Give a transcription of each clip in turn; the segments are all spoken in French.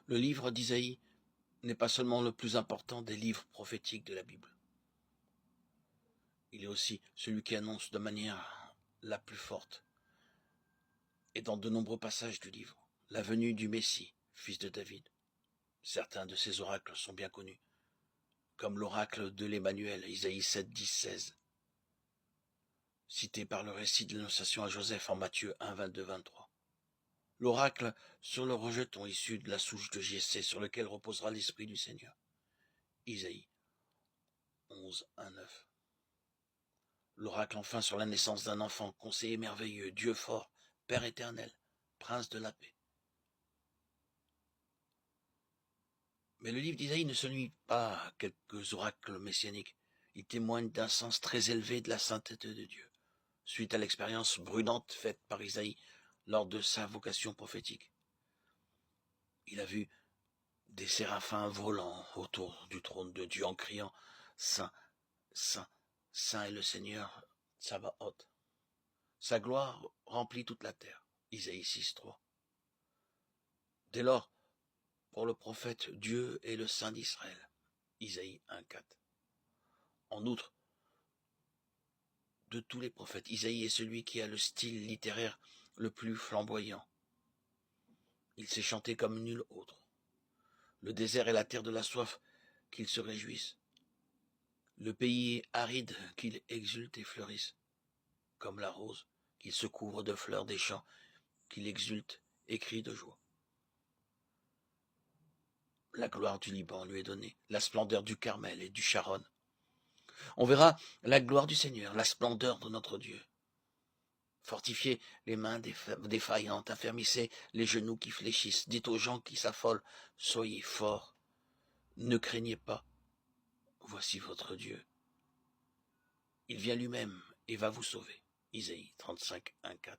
Le livre d'Isaïe n'est pas seulement le plus important des livres prophétiques de la Bible. Il est aussi celui qui annonce de manière la plus forte, et dans de nombreux passages du livre, la venue du Messie, fils de David. Certains de ces oracles sont bien connus, comme l'oracle de l'Emmanuel, Isaïe 7, 10, 16, cité par le récit de l'Annonciation à Joseph en Matthieu 1, 22, 23. L'oracle sur le rejeton issu de la souche de Jessé sur lequel reposera l'Esprit du Seigneur, Isaïe 11, 1, 9. L'oracle enfin sur la naissance d'un enfant, conseiller merveilleux, Dieu fort, Père éternel, Prince de la paix. Mais le livre d'Isaïe ne se limite pas à quelques oracles messianiques. Il témoigne d'un sens très élevé de la sainteté de Dieu, suite à l'expérience brûlante faite par Isaïe lors de sa vocation prophétique. Il a vu des séraphins volant autour du trône de Dieu en criant « Saint, Saint, Saint est le Seigneur Tsabaoth ». Sa gloire remplit toute la terre. Isaïe 6, 3. Dès lors, pour le prophète, Dieu est le Saint d'Israël. Isaïe 1, 4. En outre, de tous les prophètes, Isaïe est celui qui a le style littéraire le plus flamboyant. Il sait chanter comme nul autre. Le désert est la terre de la soif, qu'il se réjouisse. Le pays aride, qu'il exulte et fleurisse. Comme la rose, qu'il se couvre de fleurs des champs, qu'il exulte et crie de joie. La gloire du Liban lui est donnée, la splendeur du Carmel et du Sharon. On verra la gloire du Seigneur, la splendeur de notre Dieu. Fortifiez les mains défaillantes, affermissez les genoux qui fléchissent. Dites aux gens qui s'affolent, soyez forts, ne craignez pas. Voici votre Dieu. Il vient lui-même et va vous sauver. Isaïe 35, 1, 4.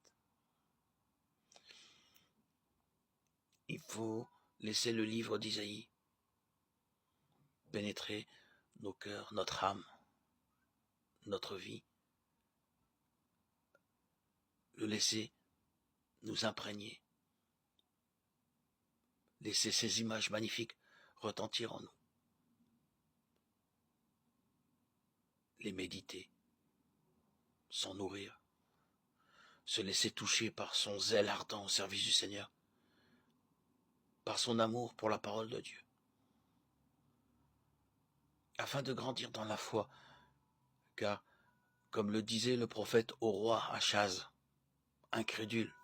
Il faut laisser le livre d'Isaïe pénétrer nos cœurs, notre âme, notre vie. Le laisser nous imprégner. Laisser ces images magnifiques retentir en nous. Les méditer, s'en nourrir, se laisser toucher par son zèle ardent au service du Seigneur, par son amour pour la parole de Dieu, afin de grandir dans la foi, car, comme le disait le prophète au roi Achaz, incrédule,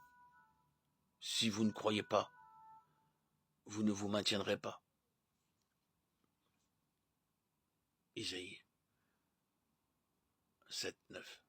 si vous ne croyez pas, vous ne vous maintiendrez pas. Isaïe 7, 9.